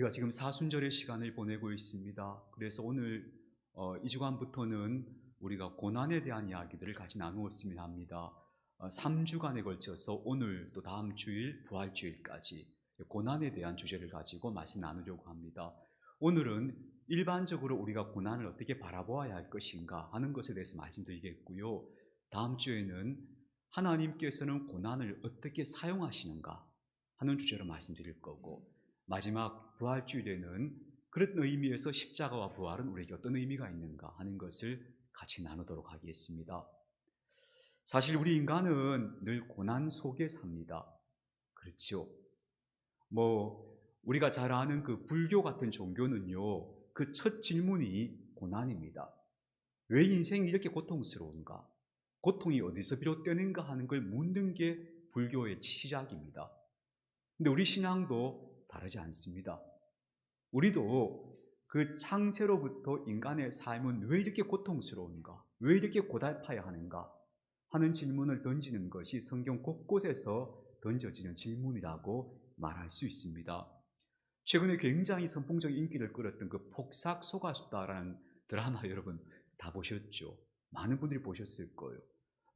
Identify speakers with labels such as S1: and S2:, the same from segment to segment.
S1: 우리가 지금 사순절의 시간을 보내고 있습니다. 그래서 오늘 이 주간부터는 우리가 고난에 대한 이야기들을 같이 나누었으면 합니다. 3주간에 걸쳐서 오늘 또 다음 주일 부활주일까지 고난에 대한 주제를 가지고 말씀 나누려고 합니다. 오늘은 일반적으로 우리가 고난을 어떻게 바라보아야 할 것인가 하는 것에 대해서 말씀드리겠고요. 다음 주에는 하나님께서는 고난을 어떻게 사용하시는가 하는 주제로 말씀드릴 거고, 마지막 부활주일에는 그런 의미에서 십자가와 부활은 우리에게 어떤 의미가 있는가 하는 것을 같이 나누도록 하겠습니다. 사실 우리 인간은 늘 고난 속에 삽니다. 그렇죠? 우리가 잘 아는 그 불교 같은 종교는요, 그 첫 질문이 고난입니다. 왜 인생이 이렇게 고통스러운가? 고통이 어디서 비롯되는가 하는 걸 묻는 게 불교의 시작입니다. 근데 우리 신앙도 다르지 않습니다. 우리도 그 창세로부터 인간의 삶은 왜 이렇게 고통스러운가? 왜 이렇게 고달파야 하는가? 하는 질문을 던지는 것이 성경 곳곳에서 던져지는 질문이라고 말할 수 있습니다. 최근에 굉장히 선풍적 인기를 끌었던 그 폭삭소가수다라는 드라마 여러분 다 보셨죠? 많은 분들이 보셨을 거예요.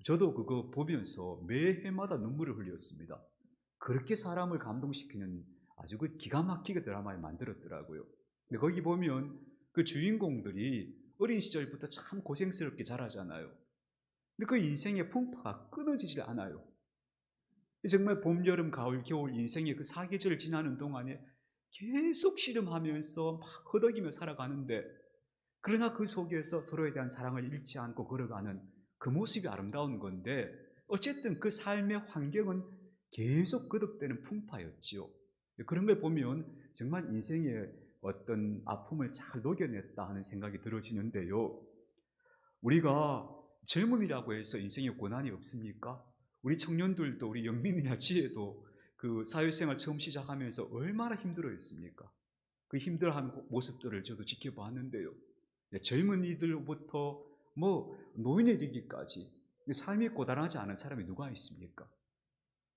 S1: 저도 그거 보면서 매해마다 눈물을 흘렸습니다. 그렇게 사람을 감동시키는 아주 그 기가 막히게 드라마를 만들었더라고요. 근데 거기 보면 그 주인공들이 어린 시절부터 참 고생스럽게 자라잖아요. 근데 그 인생의 풍파가 끊어지질 않아요. 정말 봄, 여름, 가을, 겨울 인생의 그 사계절을 지나는 동안에 계속 씨름하면서 막 허덕이며 살아가는데, 그러나 그 속에서 서로에 대한 사랑을 잃지 않고 걸어가는 그 모습이 아름다운 건데, 어쨌든 그 삶의 환경은 계속 거듭되는 풍파였지요. 그런 걸 보면 정말 인생의 어떤 아픔을 잘 녹여냈다 하는 생각이 들어지는데요. 우리가 젊은이라고 해서 인생에 고난이 없습니까? 우리 청년들도, 우리 영민이나 지혜도 그 사회생활 처음 시작하면서 얼마나 힘들어했습니까? 그 힘들어하는 모습들을 저도 지켜봤는데요. 젊은이들부터 노인에 이르기까지 삶이 고단하지 않은 사람이 누가 있습니까?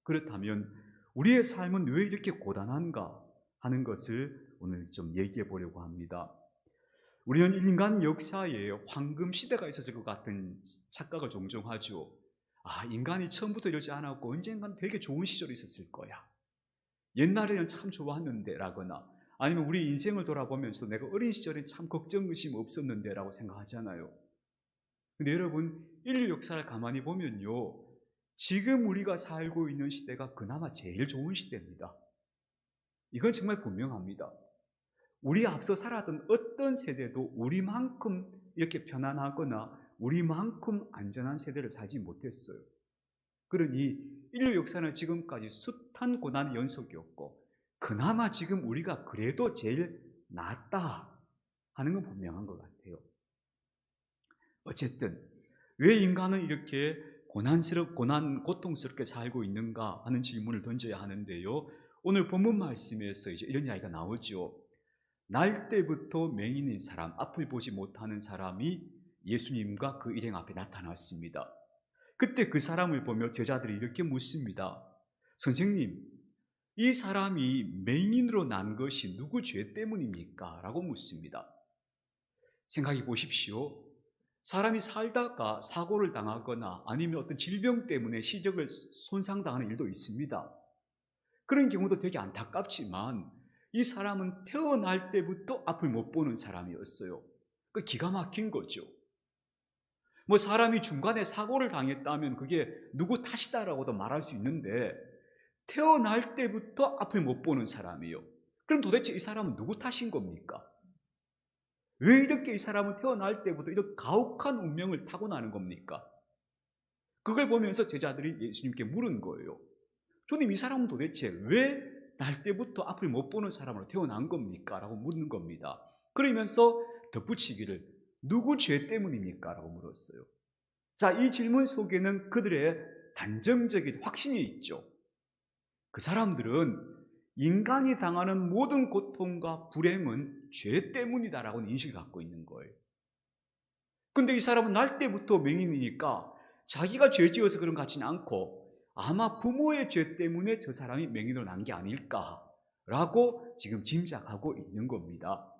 S1: 그렇다면 우리의 삶은 왜 이렇게 고단한가 하는 것을 오늘 좀 얘기해 보려고 합니다. 우리는 인간 역사에 황금 시대가 있었을 것 같은 착각을 종종 하죠. 인간이 처음부터 이러지 않았고 언젠간 되게 좋은 시절이 있었을 거야. 옛날에는 참 좋았는데 라거나, 아니면 우리 인생을 돌아보면서 내가 어린 시절에 참 걱정, 의심 없었는데 라고 생각하잖아요. 근데 여러분, 인류 역사를 가만히 보면요, 지금 우리가 살고 있는 시대가 그나마 제일 좋은 시대입니다. 이건 정말 분명합니다. 우리 앞서 살았던 어떤 세대도 우리만큼 이렇게 편안하거나 우리만큼 안전한 세대를 살지 못했어요. 그러니 인류 역사는 지금까지 숱한 고난의 연속이었고, 그나마 지금 우리가 그래도 제일 낫다 하는 건 분명한 것 같아요. 어쨌든 왜 인간은 이렇게 고통스럽게 살고 있는가 하는 질문을 던져야 하는데요. 오늘 본문 말씀에서 이제 이런 이야기가 나오죠. 날 때부터 맹인인 사람, 앞을 보지 못하는 사람이 예수님과 그 일행 앞에 나타났습니다. 그때 그 사람을 보며 제자들이 이렇게 묻습니다. 선생님, 이 사람이 맹인으로 난 것이 누구 죄 때문입니까? 라고 묻습니다. 생각해 보십시오. 사람이 살다가 사고를 당하거나 아니면 어떤 질병 때문에 시력을 손상당하는 일도 있습니다. 그런 경우도 되게 안타깝지만 이 사람은 태어날 때부터 앞을 못 보는 사람이었어요. 그 기가 막힌 거죠. 사람이 중간에 사고를 당했다면 그게 누구 탓이다라고도 말할 수 있는데, 태어날 때부터 앞을 못 보는 사람이요. 그럼 도대체 이 사람은 누구 탓인 겁니까? 왜 이렇게 이 사람은 태어날 때부터 이렇게 가혹한 운명을 타고나는 겁니까? 그걸 보면서 제자들이 예수님께 물은 거예요. 주님, 이 사람은 도대체 왜 날 때부터 앞을 못 보는 사람으로 태어난 겁니까? 라고 묻는 겁니다. 그러면서 덧붙이기를, 누구 죄 때문입니까? 라고 물었어요. 자, 이 질문 속에는 그들의 단정적인 확신이 있죠. 그 사람들은 인간이 당하는 모든 고통과 불행은 죄 때문이다라고 인식을 갖고 있는 거예요. 근데 이 사람은 날 때부터 맹인이니까 자기가 죄 지어서 그런 것 같지는 않고, 아마 부모의 죄 때문에 저 사람이 맹인으로 난 게 아닐까 라고 지금 짐작하고 있는 겁니다.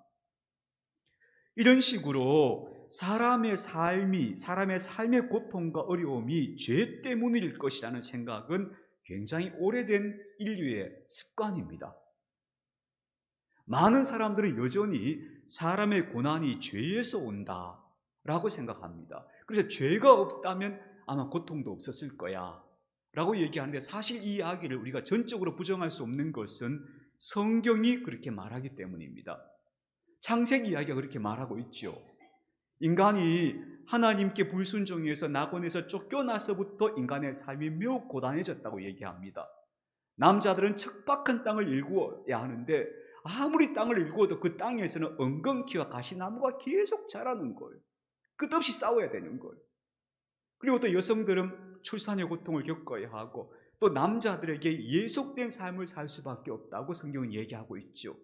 S1: 이런 식으로 사람의 삶의 고통과 어려움이 죄 때문일 것이라는 생각은 굉장히 오래된 인류의 습관입니다. 많은 사람들은 여전히 사람의 고난이 죄에서 온다라고 생각합니다. 그래서 죄가 없다면 아마 고통도 없었을 거야 라고 얘기하는데, 사실 이 이야기를 우리가 전적으로 부정할 수 없는 것은 성경이 그렇게 말하기 때문입니다. 창세기 이야기가 그렇게 말하고 있죠. 인간이 하나님께 불순종해서 낙원에서 쫓겨나서부터 인간의 삶이 매우 고단해졌다고 얘기합니다. 남자들은 척박한 땅을 일구어야 하는데 아무리 땅을 일구어도 그 땅에서는 엉겅퀴와 가시나무가 계속 자라는 거예요. 끝없이 싸워야 되는 거예요. 그리고 또 여성들은 출산의 고통을 겪어야 하고, 또 남자들에게 예속된 삶을 살 수밖에 없다고 성경은 얘기하고 있죠.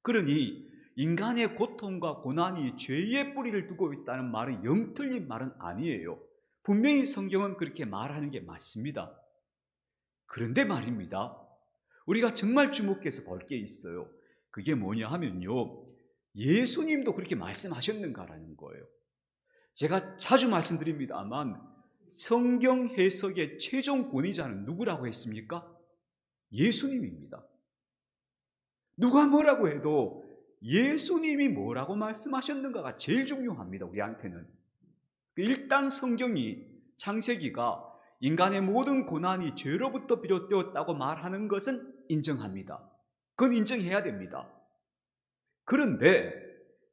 S1: 그러니 인간의 고통과 고난이 죄의 뿌리를 두고 있다는 말은 영 틀린 말은 아니에요. 분명히 성경은 그렇게 말하는 게 맞습니다. 그런데 말입니다, 우리가 정말 주목해서 볼 게 있어요. 그게 뭐냐 하면요, 예수님도 그렇게 말씀하셨는가라는 거예요. 제가 자주 말씀드립니다만 성경 해석의 최종 권위자는 누구라고 했습니까? 예수님입니다. 누가 뭐라고 해도 예수님이 뭐라고 말씀하셨는가가 제일 중요합니다, 우리한테는. 일단 성경이, 창세기가 인간의 모든 고난이 죄로부터 비롯되었다고 말하는 것은 인정합니다. 그건 인정해야 됩니다. 그런데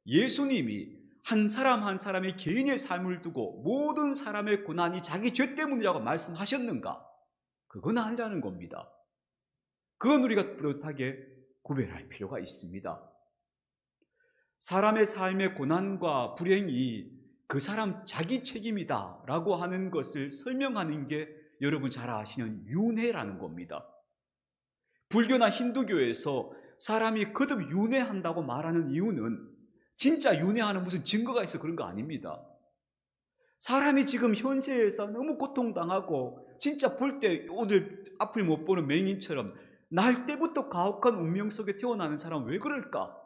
S1: 예수님이 한 사람 한 사람의 개인의 삶을 두고 모든 사람의 고난이 자기 죄 때문이라고 말씀하셨는가? 그건 아니라는 겁니다. 그건 우리가 뚜렷하게 구별할 필요가 있습니다. 사람의 삶의 고난과 불행이 그 사람 자기 책임이다 라고 하는 것을 설명하는 게 여러분 잘 아시는 윤회라는 겁니다. 불교나 힌두교에서 사람이 거듭 윤회한다고 말하는 이유는 진짜 윤회하는 무슨 증거가 있어 그런 거 아닙니다. 사람이 지금 현세에서 너무 고통당하고 진짜 볼 때 오늘 앞을 못 보는 맹인처럼 날 때부터 가혹한 운명 속에 태어나는 사람은 왜 그럴까?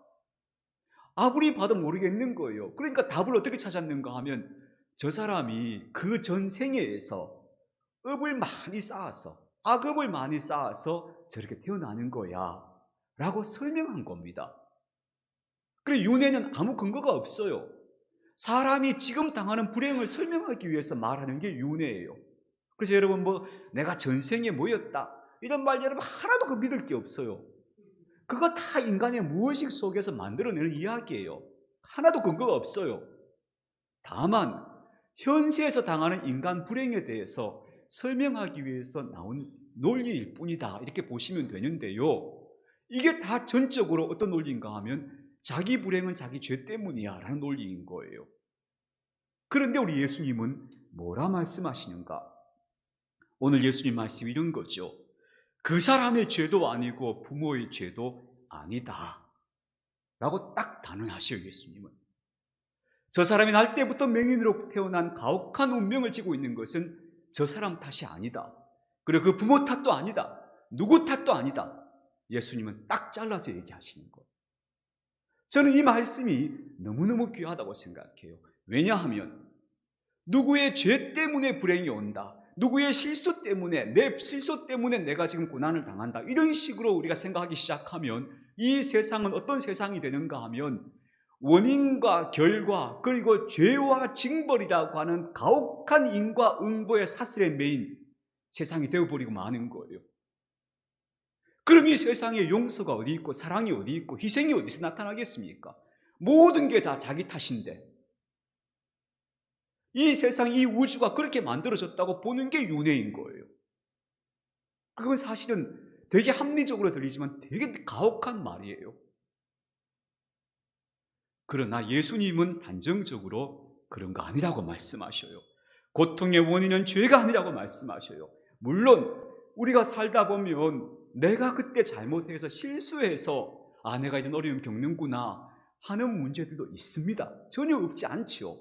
S1: 아무리 봐도 모르겠는 거예요. 그러니까 답을 어떻게 찾았는가 하면, 저 사람이 그 전생에서 업을 많이 쌓아서, 악업을 많이 쌓아서 저렇게 태어나는 거야 라고 설명한 겁니다. 그리고 윤회는 아무 근거가 없어요. 사람이 지금 당하는 불행을 설명하기 위해서 말하는 게 윤회예요. 그래서 여러분 내가 전생에 뭐였다 이런 말 여러분 하나도 그 믿을 게 없어요. 그거 다 인간의 무의식 속에서 만들어내는 이야기예요. 하나도 근거가 없어요. 다만 현세에서 당하는 인간 불행에 대해서 설명하기 위해서 나온 논리일 뿐이다 이렇게 보시면 되는데요, 이게 다 전적으로 어떤 논리인가 하면 자기 불행은 자기 죄 때문이야 라는 논리인 거예요. 그런데 우리 예수님은 뭐라 말씀하시는가? 오늘 예수님 말씀이 이런 거죠. 그 사람의 죄도 아니고 부모의 죄도 아니다 라고 딱 단언하셔요. 예수님은 저 사람이 날 때부터 맹인으로 태어난 가혹한 운명을 지고 있는 것은 저 사람 탓이 아니다. 그리고 그 부모 탓도 아니다. 누구 탓도 아니다. 예수님은 딱 잘라서 얘기하시는 거예요. 저는 이 말씀이 너무너무 귀하다고 생각해요. 왜냐하면 누구의 죄 때문에 불행이 온다, 누구의 실수 때문에, 내 실수 때문에 내가 지금 고난을 당한다, 이런 식으로 우리가 생각하기 시작하면 이 세상은 어떤 세상이 되는가 하면 원인과 결과 그리고 죄와 징벌이라고 하는 가혹한 인과 응보의 사슬에 매인 세상이 되어버리고 마는 거예요. 그럼 이 세상에 용서가 어디 있고 사랑이 어디 있고 희생이 어디서 나타나겠습니까? 모든 게 다 자기 탓인데, 이 세상, 이 우주가 그렇게 만들어졌다고 보는 게 윤회인 거예요. 그건 사실은 되게 합리적으로 들리지만 되게 가혹한 말이에요. 그러나 예수님은 단정적으로 그런 거 아니라고 말씀하셔요. 고통의 원인은 죄가 아니라고 말씀하셔요. 물론 우리가 살다 보면 내가 그때 잘못해서 실수해서 내가 이런 어려움 겪는구나 하는 문제들도 있습니다. 전혀 없지 않죠.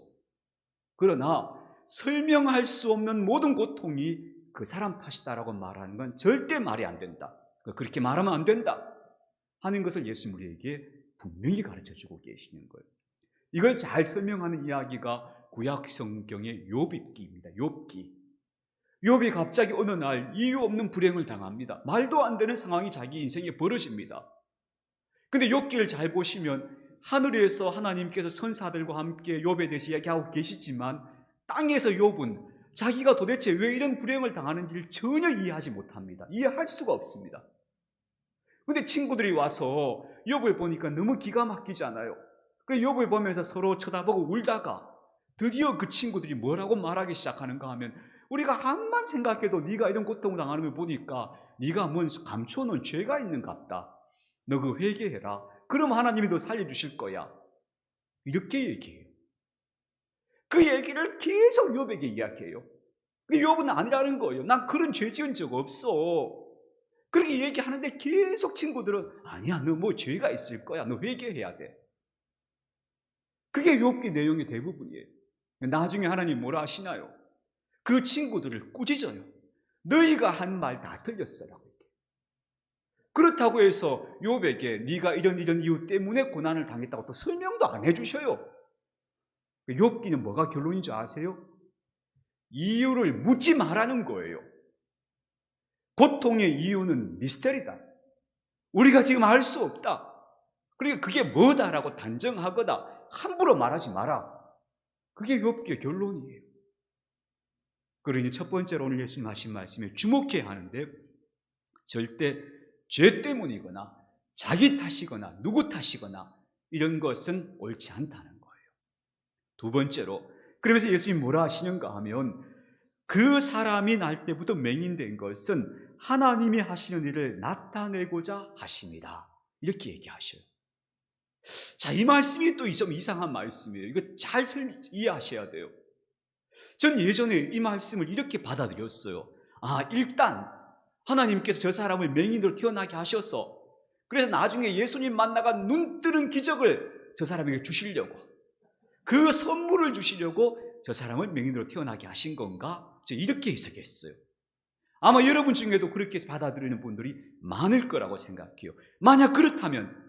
S1: 그러나 설명할 수 없는 모든 고통이 그 사람 탓이다라고 말하는 건 절대 말이 안 된다. 그렇게 말하면 안 된다. 하는 것을 예수님 우리에게 분명히 가르쳐주고 계시는 거예요. 이걸 잘 설명하는 이야기가 구약 성경의 욥기입니다. 욥기. 욥이 갑자기 어느 날 이유 없는 불행을 당합니다. 말도 안 되는 상황이 자기 인생에 벌어집니다. 근데 욥기를 잘 보시면 하늘에서 하나님께서 천사들과 함께 욥에 대해서 이야기하고 계시지만 땅에서 욥은 자기가 도대체 왜 이런 불행을 당하는지를 전혀 이해하지 못합니다. 이해할 수가 없습니다. 근데 친구들이 와서 욥을 보니까 너무 기가 막히잖아요. 그래서 욥을 보면서 서로 쳐다보고 울다가 드디어 그 친구들이 뭐라고 말하기 시작하는가 하면 우리가 암만 생각해도 네가 이런 고통을 당하는 걸 보니까 네가 뭔 감춰놓은 죄가 있는 것 같다. 너 그 회개해라. 그럼 하나님이 너 살려주실 거야. 이렇게 얘기해요. 그 얘기를 계속 욥에게 이야기해요. 근데 욥은 아니라는 거예요. 난 그런 죄 지은 적 없어. 그렇게 얘기하는데 계속 친구들은 아니야, 너 뭐 죄가 있을 거야. 너 회개해야 돼. 그게 욥기 내용의 대부분이에요. 나중에 하나님 뭐라 하시나요? 그 친구들을 꾸짖어요. 너희가 한 말 다 틀렸어라고. 그렇다고 해서 욥에게 네가 이런 이유 때문에 고난을 당했다고 또 설명도 안 해주셔요. 욥기는 뭐가 결론인 줄 아세요? 이유를 묻지 말라는 거예요. 고통의 이유는 미스테리다. 우리가 지금 알 수 없다. 그러니까 그게 뭐다라고 단정하거나 함부로 말하지 마라. 그게 욥기의 결론이에요. 그러니 첫 번째로 오늘 예수님 하신 말씀에 주목해야 하는데 절대 죄 때문이거나 자기 탓이거나 누구 탓이거나 이런 것은 옳지 않다는 거예요. 두 번째로 그러면서 예수님이 뭐라 하시는가 하면 그 사람이 날 때부터 맹인된 것은 하나님이 하시는 일을 나타내고자 하십니다. 이렇게 얘기하셔요. 자, 이 말씀이 또 좀 이상한 말씀이에요. 이거 잘 이해하셔야 돼요. 전 예전에 이 말씀을 이렇게 받아들였어요. 일단 하나님께서 저 사람을 맹인으로 태어나게 하셔서 그래서 나중에 예수님 만나가 눈 뜨는 기적을 저 사람에게 주시려고 그 선물을 주시려고 저 사람을 맹인으로 태어나게 하신 건가? 저 이렇게 해석했어요. 아마 여러분 중에도 그렇게 받아들이는 분들이 많을 거라고 생각해요. 만약 그렇다면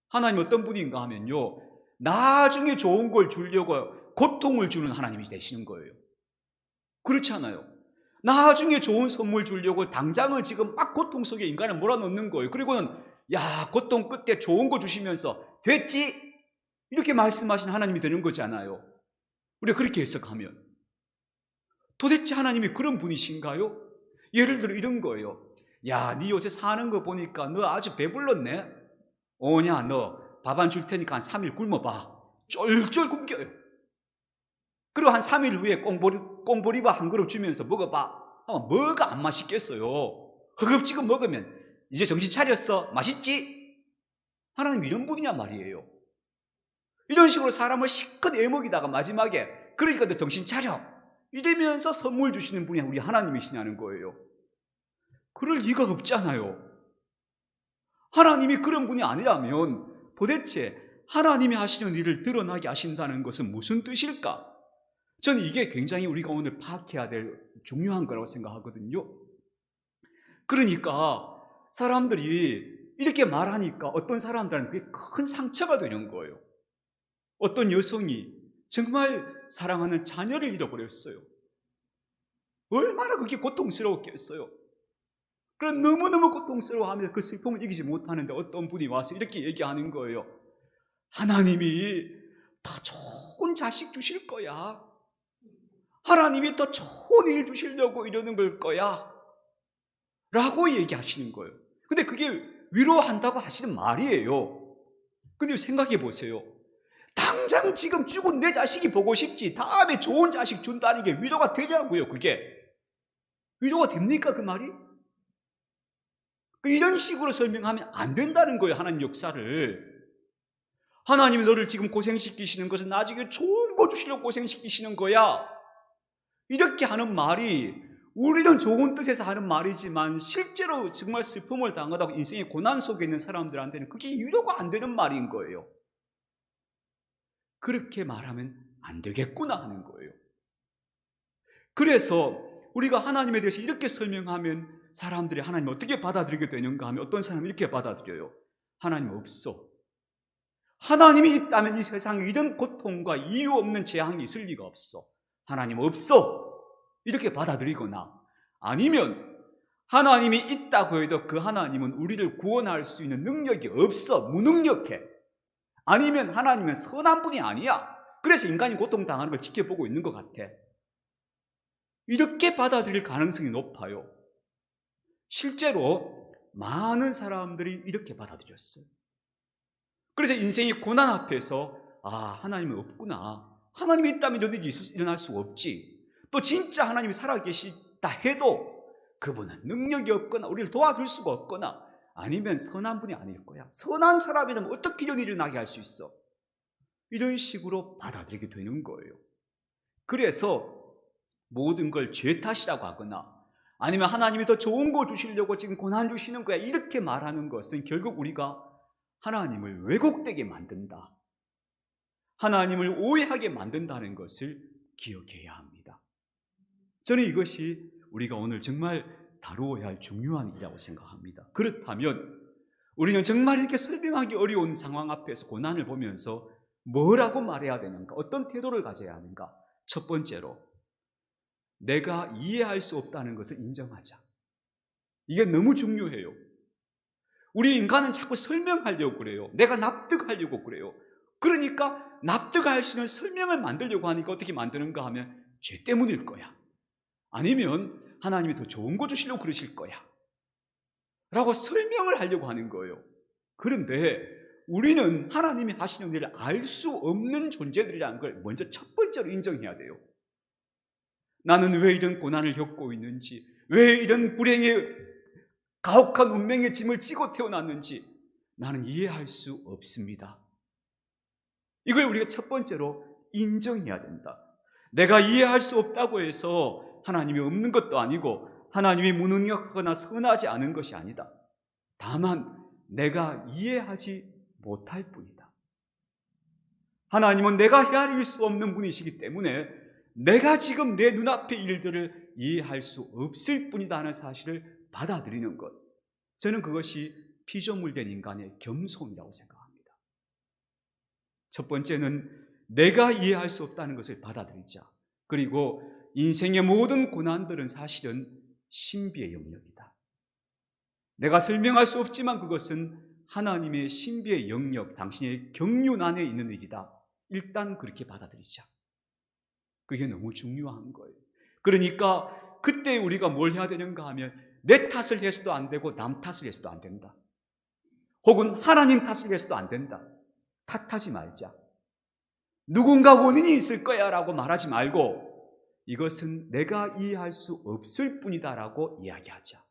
S1: 하나님 어떤 분인가 하면요, 나중에 좋은 걸 주려고 고통을 주는 하나님이 되시는 거예요. 그렇지 않아요? 나중에 좋은 선물 주려고 당장은 지금 막 고통 속에 인간을 몰아넣는 거예요. 그리고는 고통 끝에 좋은 거 주시면서 됐지? 이렇게 말씀하신 하나님이 되는 거잖아요. 우리가 그렇게 해석하면 도대체 하나님이 그런 분이신가요? 예를 들어 이런 거예요. 네 요새 사는 거 보니까 너 아주 배불렀네. 너 밥 안 줄 테니까 한 3일 굶어봐. 쫄쫄 굶겨요. 그리고 한 3일 후에 꽁보리밥 한 그릇 주면서 먹어봐. 뭐가 안 맛있겠어요. 허겁지겁 먹으면 이제 정신 차렸어. 맛있지? 하나님 이런 분이냐 말이에요. 이런 식으로 사람을 실컷 애먹이다가 마지막에 그러니까 너 정신 차려. 이러면서 선물 주시는 분이 우리 하나님이시냐는 거예요. 그럴 리가 없잖아요. 하나님이 그런 분이 아니라면 도대체 하나님이 하시는 일을 드러나게 하신다는 것은 무슨 뜻일까? 저는 이게 굉장히 우리가 오늘 파악해야 될 중요한 거라고 생각하거든요. 그러니까 사람들이 이렇게 말하니까 어떤 사람들은 그게 큰 상처가 되는 거예요. 어떤 여성이 정말 사랑하는 자녀를 잃어버렸어요. 얼마나 그게 고통스러웠겠어요. 그래서 너무너무 고통스러워하면서 그 슬픔을 이기지 못하는데 어떤 분이 와서 이렇게 얘기하는 거예요. 하나님이 더 좋은 자식 주실 거야. 하나님이 더 좋은 일 주시려고 이러는 걸 거야. 라고 얘기하시는 거예요. 근데 그게 위로한다고 하시는 말이에요. 근데 생각해 보세요. 당장 지금 죽은 내 자식이 보고 싶지 다음에 좋은 자식 준다는 게 위로가 되냐고요. 그게 위로가 됩니까 그 말이? 이런 식으로 설명하면 안 된다는 거예요. 하나님 역사를. 하나님이 너를 지금 고생시키시는 것은 나중에 좋은 거 주시려고 고생시키시는 거야. 이렇게 하는 말이 우리는 좋은 뜻에서 하는 말이지만 실제로 정말 슬픔을 당하다고 인생의 고난 속에 있는 사람들한테는 그게 위로가 안 되는 말인 거예요. 그렇게 말하면 안 되겠구나 하는 거예요. 그래서 우리가 하나님에 대해서 이렇게 설명하면 사람들이 하나님을 어떻게 받아들이게 되는가 하면 어떤 사람이 이렇게 받아들여요. 하나님 없어. 하나님이 있다면 이 세상에 이런 고통과 이유 없는 재앙이 있을 리가 없어. 하나님 없어. 이렇게 받아들이거나, 아니면 하나님이 있다고 해도 그 하나님은 우리를 구원할 수 있는 능력이 없어. 무능력해. 아니면 하나님은 선한 분이 아니야. 그래서 인간이 고통당하는 걸 지켜보고 있는 것 같아. 이렇게 받아들일 가능성이 높아요. 실제로 많은 사람들이 이렇게 받아들였어요. 그래서 인생의 고난 앞에서 하나님은 없구나. 하나님이 있다면 이런 일이 일어날 수 없지. 또 진짜 하나님이 살아계시다 해도 그분은 능력이 없거나 우리를 도와줄 수가 없거나, 아니면 선한 분이 아닐 거야. 선한 사람이라면 어떻게 이런 일이 일어나게 할 수 있어? 이런 식으로 받아들이게 되는 거예요. 그래서 모든 걸 죄 탓이라고 하거나, 아니면 하나님이 더 좋은 거 주시려고 지금 고난 주시는 거야, 이렇게 말하는 것은 결국 우리가 하나님을 왜곡되게 만든다, 하나님을 오해하게 만든다는 것을 기억해야 합니다. 저는 이것이 우리가 오늘 정말 다루어야 할 중요한 일이라고 생각합니다. 그렇다면 우리는 정말 이렇게 설명하기 어려운 상황 앞에서 고난을 보면서 뭐라고 말해야 되는가? 어떤 태도를 가져야 하는가? 첫 번째로, 내가 이해할 수 없다는 것을 인정하자. 이게 너무 중요해요. 우리 인간은 자꾸 설명하려고 그래요. 내가 납득하려고 그래요. 그러니까 납득할 수 있는 설명을 만들려고 하니까 어떻게 만드는가 하면 죄 때문일 거야. 아니면 하나님이 더 좋은 거 주시려고 그러실 거야. 라고 설명을 하려고 하는 거예요. 그런데 우리는 하나님이 하시는 일을 알 수 없는 존재들이라는 걸 먼저 첫 번째로 인정해야 돼요. 나는 왜 이런 고난을 겪고 있는지, 왜 이런 불행의 가혹한 운명의 짐을 지고 태어났는지 나는 이해할 수 없습니다. 이걸 우리가 첫 번째로 인정해야 된다. 내가 이해할 수 없다고 해서 하나님이 없는 것도 아니고 하나님이 무능력하거나 선하지 않은 것이 아니다. 다만 내가 이해하지 못할 뿐이다. 하나님은 내가 헤아릴 수 없는 분이시기 때문에 내가 지금 내 눈앞의 일들을 이해할 수 없을 뿐이다 하는 사실을 받아들이는 것, 저는 그것이 피조물된 인간의 겸손이라고 생각합니다. 첫 번째는 내가 이해할 수 없다는 것을 받아들이자. 그리고 인생의 모든 고난들은 사실은 신비의 영역이다. 내가 설명할 수 없지만 그것은 하나님의 신비의 영역, 당신의 경륜 안에 있는 일이다. 일단 그렇게 받아들이자. 그게 너무 중요한 거예요. 그러니까 그때 우리가 뭘 해야 되는가 하면 내 탓을 해서도 안 되고 남 탓을 해서도 안 된다. 혹은 하나님 탓을 해서도 안 된다. 탓하지 말자. 누군가 원인이 있을 거야 라고 말하지 말고 이것은 내가 이해할 수 없을 뿐이다 라고 이야기하자.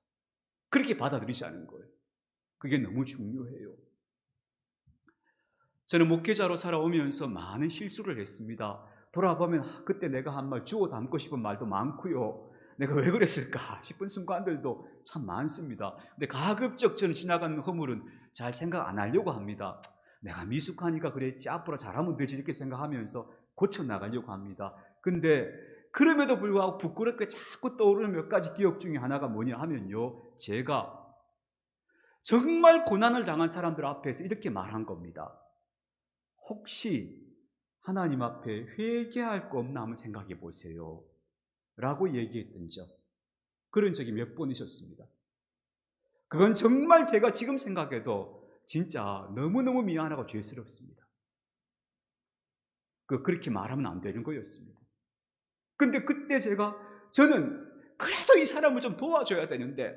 S1: 그렇게 받아들이자는 거예요. 그게 너무 중요해요. 저는 목회자로 살아오면서 많은 실수를 했습니다. 돌아보면 그때 내가 한 말 주워 담고 싶은 말도 많고요. 내가 왜 그랬을까 싶은 순간들도 참 많습니다. 근데 가급적 저는 지나가는 허물은 잘 생각 안 하려고 합니다. 내가 미숙하니까 그랬지, 앞으로 잘하면 되지, 이렇게 생각하면서 고쳐나가려고 합니다. 근데 그럼에도 불구하고 부끄럽게 자꾸 떠오르는 몇 가지 기억 중에 하나가 뭐냐 하면요, 제가 정말 고난을 당한 사람들 앞에서 이렇게 말한 겁니다. 혹시 하나님 앞에 회개할 거 없나 한번 생각해 보세요 라고 얘기했던 적, 그런 적이 몇 번 있었습니다. 그건 정말 제가 지금 생각해도 진짜 너무너무 미안하고 죄스럽습니다. 그렇게 말하면 안 되는 거였습니다. 근데 그때 저는 그래도 이 사람을 좀 도와줘야 되는데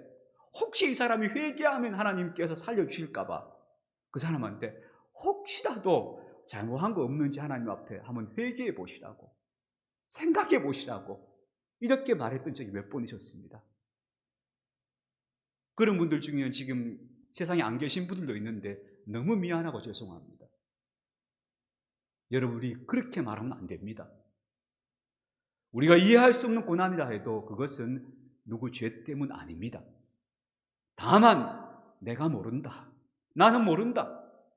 S1: 혹시 이 사람이 회개하면 하나님께서 살려주실까 봐 그 사람한테 혹시라도 잘못한 거 없는지 하나님 앞에 한번 회개해 보시라고, 생각해 보시라고 이렇게 말했던 적이 몇 번 있었습니다. 그런 분들 중에는 지금 세상에 안 계신 분들도 있는데 너무 미안하고 죄송합니다. 여러분, 우리 그렇게 말하면 안 됩니다. 우리가 이해할 수 없는 고난이라 해도 그것은 누구 죄 때문 아닙니다. 다만 내가 모른다, 나는 모른다,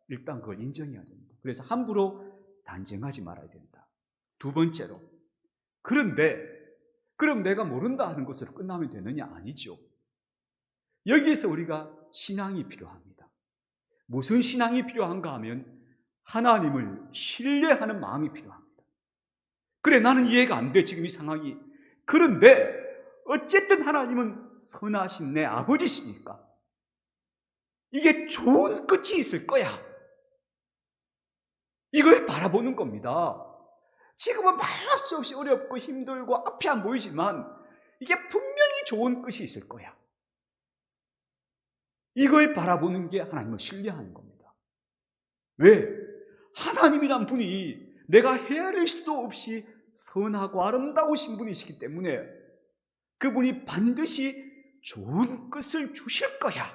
S1: 일단 그걸 인정해야 됩니다. 그래서 함부로 단정하지 말아야 된다. 두 번째로, 그런데 그럼 내가 모른다 하는 것으로 끝나면 되느냐? 아니죠. 여기서 우리가 신앙이 필요합니다. 무슨 신앙이 필요한가 하면 하나님을 신뢰하는 마음이 필요합니다. 그래, 나는 이해가 안 돼, 지금 이 상황이. 그런데 어쨌든 하나님은 선하신 내 아버지시니까 이게 좋은 끝이 있을 거야, 이걸 바라보는 겁니다. 지금은 말할 수 없이 어렵고 힘들고 앞이 안 보이지만 이게 분명히 좋은 끝이 있을 거야, 이걸 바라보는 게 하나님을 신뢰하는 겁니다. 왜? 하나님이란 분이 내가 헤아릴 수도 없이 선하고 아름다우신 분이시기 때문에 그분이 반드시 좋은 끝을 주실 거야,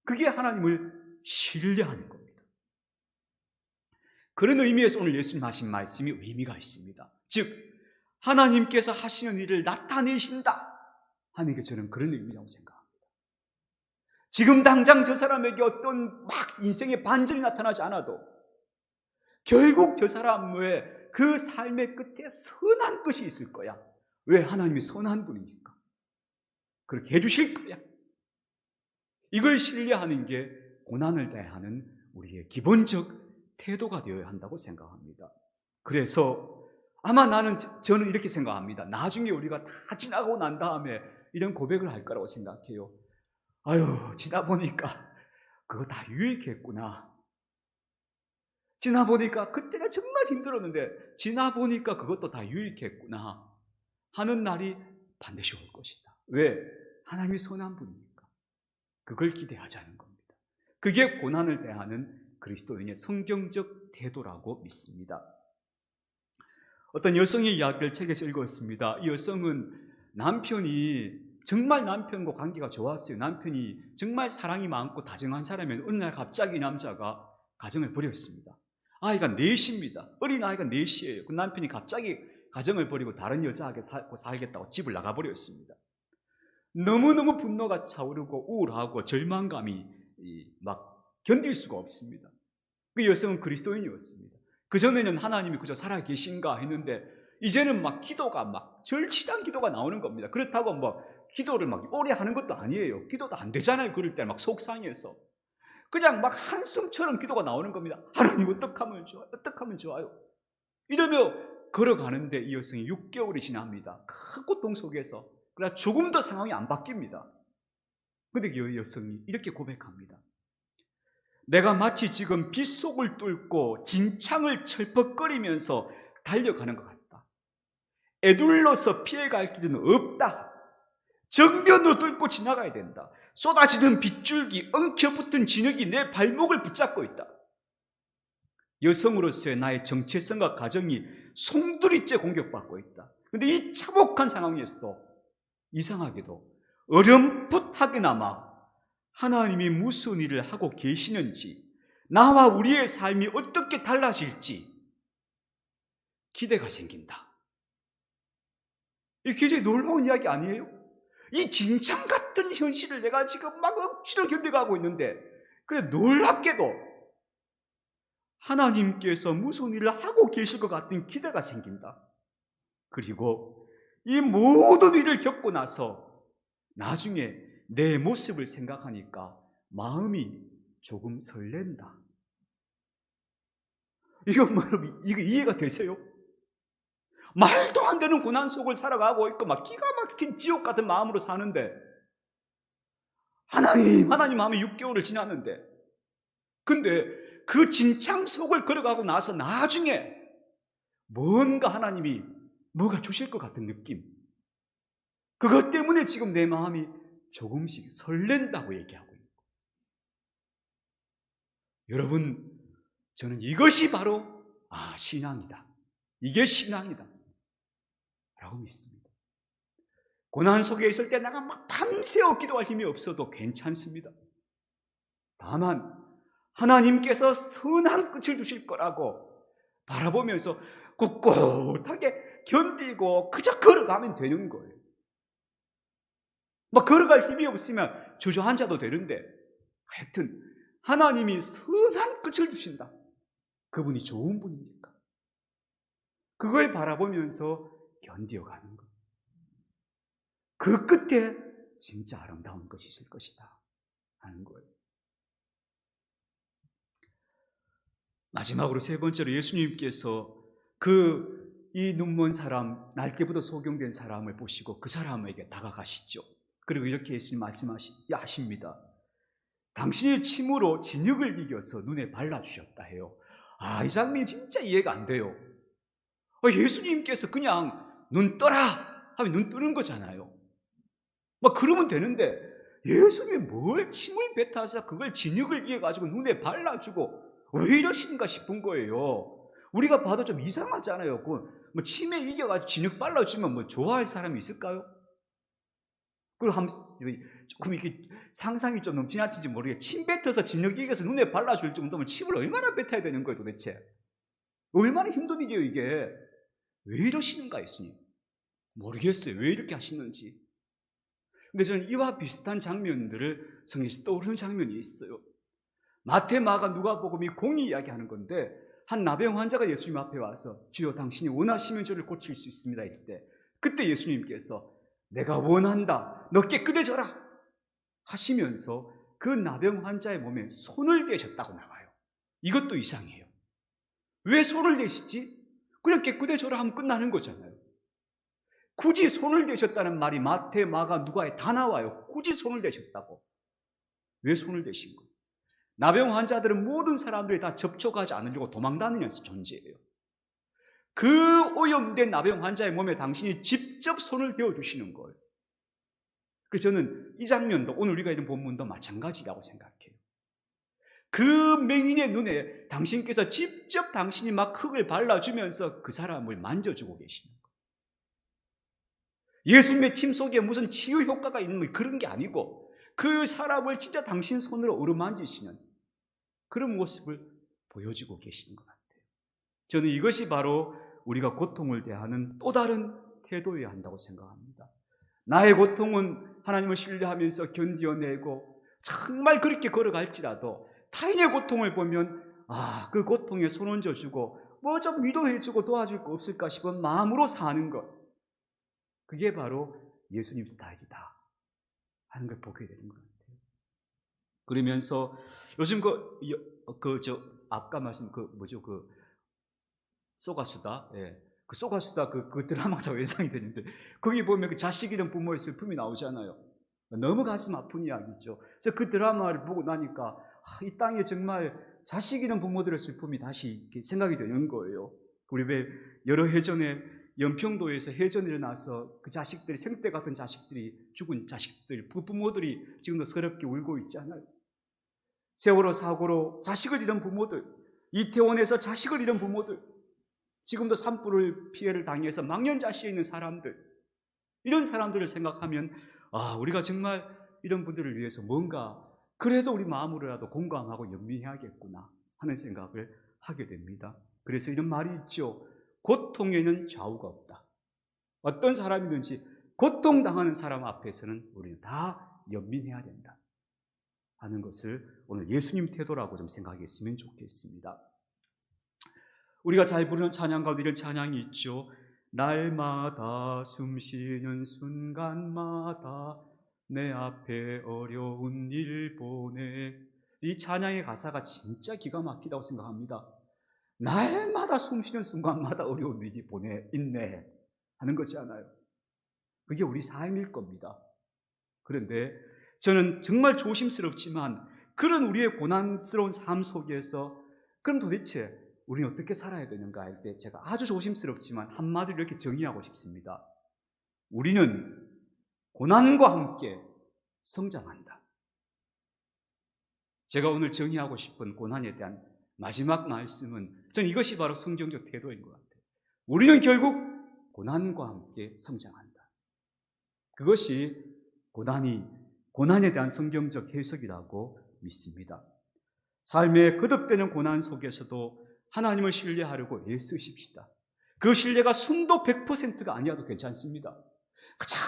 S1: 그게 하나님을 신뢰하는 겁니다. 그런 의미에서 오늘 예수님 하신 말씀이 의미가 있습니다. 즉 하나님께서 하시는 일을 나타내신다 하는 게 저는 그런 의미라고 생각합니다. 지금 당장 저 사람에게 어떤 막 인생의 반전이 나타나지 않아도 결국 저 사람의 그 삶의 끝에 선한 것이 있을 거야. 왜? 하나님이 선한 분이니까 그렇게 해주실 거야. 이걸 신뢰하는 게 고난을 대하는 우리의 기본적 태도가 되어야 한다고 생각합니다. 그래서 아마 저는 이렇게 생각합니다. 나중에 우리가 다 지나고 난 다음에 이런 고백을 할 거라고 생각해요. 아유, 지나보니까 그거 다 유익했구나. 지나보니까 그때가 정말 힘들었는데 지나보니까 그것도 다 유익했구나 하는 날이 반드시 올 것이다. 왜? 하나님이 선한 분이니까. 그걸 기대하자는 겁니다. 그게 고난을 대하는 그리스도인의 성경적 태도라고 믿습니다. 어떤 여성의 이야기를 책에서 읽었습니다. 이 여성은 남편이 정말 남편과 관계가 좋았어요. 남편이 정말 사랑이 많고 다정한 사람이면 어느 날 갑자기 남자가 가정을 버렸습니다. 아이가 넷입니다. 어린 아이가 넷이에요. 그 남편이 갑자기 가정을 버리고 다른 여자에게 살겠다고 집을 나가버렸습니다. 너무너무 분노가 차오르고 우울하고 절망감이 막 견딜 수가 없습니다. 그 여성은 그리스도인이었습니다. 그전에는 하나님이 그저 살아계신가 했는데 이제는 막 기도가 막 절실한 기도가 나오는 겁니다. 그렇다고 뭐 기도를 막 오래 하는 것도 아니에요. 기도도 안 되잖아요. 그럴 때 막 속상해서 그냥 막 한숨처럼 기도가 나오는 겁니다. 하나님 어떻게 하면 좋아요? 어떻게 하면 좋아요? 이러며 걸어가는데 이 여성이 6개월이 지납니다. 큰 고통 속에서. 그러나 조금 더 상황이 안 바뀝니다. 그런데 이 여성이 이렇게 고백합니다. 내가 마치 지금 빗속을 뚫고 진창을 철퍽거리면서 달려가는 것 같다. 에둘러서 피해갈 길은 없다. 정면으로 뚫고 지나가야 된다. 쏟아지는 빗줄기, 엉켜붙은 진흙이 내 발목을 붙잡고 있다. 여성으로서의 나의 정체성과 가정이 송두리째 공격받고 있다. 그런데 이 참혹한 상황에서도 이상하게도 어렴풋하게나마 하나님이 무슨 일을 하고 계시는지, 나와 우리의 삶이 어떻게 달라질지 기대가 생긴다. 이게 굉장히 놀라운 이야기 아니에요? 이 진창 같은 현실을 내가 지금 막 억지로 견뎌가고 있는데, 그래 놀랍게도 하나님께서 무슨 일을 하고 계실 것 같은 기대가 생긴다. 그리고 이 모든 일을 겪고 나서 나중에 내 모습을 생각하니까 마음이 조금 설렌다. 이거 이해가 되세요? 말도 안 되는 고난 속을 살아가고 있고 막 기가 막힌 지옥 같은 마음으로 사는데 하나님 하면 6개월을 지났는데, 근데 그 진창 속을 걸어가고 나서 나중에 뭔가 하나님이 뭐가 주실 것 같은 느낌, 그것 때문에 지금 내 마음이 조금씩 설렌다고 얘기하고 있는 거예요. 여러분, 저는 이것이 바로 신앙이다, 이게 신앙이다 라고 믿습니다. 고난 속에 있을 때 내가 막 밤새워 기도할 힘이 없어도 괜찮습니다. 다만 하나님께서 선한 끝을 주실 거라고 바라보면서 꿋꿋하게 견디고 그저 걸어가면 되는 거예요. 막 걸어갈 힘이 없으면 주저앉아도 되는데, 하여튼 하나님이 선한 끝을 주신다. 그분이 좋은 분이니까 그걸 바라보면서 견디어가는 것, 그 끝에 진짜 아름다운 것이 있을 것이다 하는 거예요. 마지막으로 세 번째로 예수님께서 이 눈먼 사람, 날개부터 소경된 사람을 보시고 그 사람에게 다가가시죠. 그리고 이렇게 예수님 말씀하십니다. 당신이 침으로 진흙을 이겨서 눈에 발라주셨다 해요. 이 장면이 진짜 이해가 안 돼요. 예수님께서 그냥 눈 떠라 하면 눈 뜨는 거잖아요. 그러면 되는데 예수님이 뭘 침을 뱉어서 그걸 진흙을 이겨가지고 눈에 발라주고 왜 이러신가 싶은 거예요. 우리가 봐도 좀 이상하잖아요. 침에 이겨가지고 진흙 발라주면 좋아할 사람이 있을까요? 그리고 조금 이렇게 상상이 좀 너무 지나친지 모르겠어요. 침 뱉어서 진흙 이겨서 눈에 발라줄 정도면 침을 얼마나 뱉어야 되는 거예요 도대체? 얼마나 힘든 일이에요 이게. 왜 이러시는가 예수님? 모르겠어요. 왜 이렇게 하시는지. 근데 저는 이와 비슷한 장면들을 성경에서 떠오르는 장면이 있어요. 마태, 마가, 누가복음이 공이 이야기하는 건데 한 나병 환자가 예수님 앞에 와서 주여 당신이 원하시면 저를 고칠 수 있습니다 할 때 그때 예수님께서 내가 원한다 너 깨끗해져라 하시면서 그 나병 환자의 몸에 손을 대셨다고 나와요. 이것도 이상해요. 왜 손을 대시지? 그냥 깨끗해져라 하면 끝나는 거잖아요. 굳이 손을 대셨다는 말이 마태, 마가, 누가에 다 나와요. 굳이 손을 대셨다고. 왜 손을 대신 거예요? 나병 환자들은 모든 사람들이 다 접촉하지 않으려고 도망다니는 존재예요. 그 오염된 나병 환자의 몸에 당신이 직접 손을 대어주시는 거예요. 그래서 저는 이 장면도 오늘 우리가 읽은 본문도 마찬가지라고 생각해요. 그 맹인의 눈에 당신께서 직접 당신이 막 흙을 발라주면서 그 사람을 만져주고 계시는 거예요. 예수님의 침 속에 무슨 치유 효과가 있는 그런 게 아니고 그 사람을 진짜 당신 손으로 어루만지시는 그런 모습을 보여주고 계시는 것 같아요. 저는 이것이 바로 우리가 고통을 대하는 또 다른 태도여야 한다고 생각합니다. 나의 고통은 하나님을 신뢰하면서 견뎌내고 정말 그렇게 걸어갈지라도 타인의 고통을 보면 그 고통에 손 얹어주고 뭐 좀 위로해주고 도와줄 거 없을까 싶은 마음으로 사는 것, 그게 바로 예수님 스타일이다 하는 걸 보게 되는 것 같아요. 그러면서 요즘 아까 말씀 쏘가수다, 그 쏘가수다 그 드라마가 저 예상이 되는데 거기 보면 그 자식 잃은 부모의 슬픔이 나오잖아요. 너무 가슴 아픈 이야기죠. 그래서 그 드라마를 보고 나니까 이 땅에 정말 자식 잃은 부모들의 슬픔이 다시 생각이 되는 거예요. 우리 왜 여러 해전에 연평도에서 해전이 일어나서 그 자식들이 생떼 같은 자식들이 죽은 자식들, 그 부모들이 지금도 서럽게 울고 있잖아요. 세월호 사고로 자식을 잃은 부모들, 이태원에서 자식을 잃은 부모들, 지금도 산불을 피해를 당해서 망연자실해 있는 사람들, 이런 사람들을 생각하면 우리가 정말 이런 분들을 위해서 뭔가 그래도 우리 마음으로라도 공감하고 연민해야겠구나 하는 생각을 하게 됩니다. 그래서 이런 말이 있죠. 고통에는 좌우가 없다. 어떤 사람이든지 고통당하는 사람 앞에서는 우리는 다 연민해야 된다 하는 것을 오늘 예수님 태도라고 좀 생각했으면 좋겠습니다. 우리가 잘 부르는 찬양 가운데 이런 찬양이 있죠. 날마다 숨쉬는 순간마다 내 앞에 어려운 일 보내. 이 찬양의 가사가 진짜 기가 막히다고 생각합니다. 날마다 숨쉬는 순간마다 어려운 일이 있네 하는 것이잖아요. 그게 우리 삶일 겁니다. 그런데 저는 정말 조심스럽지만 그런 우리의 고난스러운 삶 속에서 그럼 도대체 우리는 어떻게 살아야 되는가 할 때 제가 아주 조심스럽지만 한마디로 이렇게 정의하고 싶습니다. 우리는 고난과 함께 성장한다. 제가 오늘 정의하고 싶은 고난에 대한 마지막 말씀은 저는 이것이 바로 성경적 태도인 것 같아요. 우리는 결국 고난과 함께 성장한다. 그것이 고난에 대한 성경적 해석이라고 믿습니다. 삶의 거듭되는 고난 속에서도 하나님을 신뢰하려고 애쓰십시다. 그 신뢰가 순도 100%가 아니어도 괜찮습니다.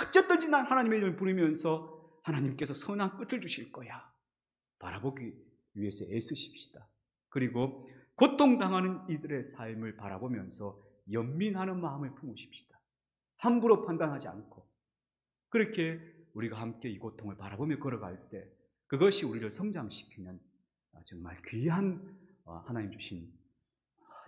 S1: 어쨌든지 난 하나님의 이름을 부르면서 하나님께서 선한 끝을 주실 거야 바라보기 위해서 애쓰십시다. 그리고 고통당하는 이들의 삶을 바라보면서 연민하는 마음을 품으십시다. 함부로 판단하지 않고 그렇게 우리가 함께 이 고통을 바라보며 걸어갈 때 그것이 우리를 성장시키는 정말 귀한 하나님 주신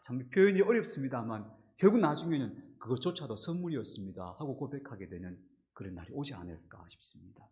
S1: 참 표현이 어렵습니다만 결국 나중에는 그것조차도 선물이었습니다 하고 고백하게 되는 그런 날이 오지 않을까 싶습니다.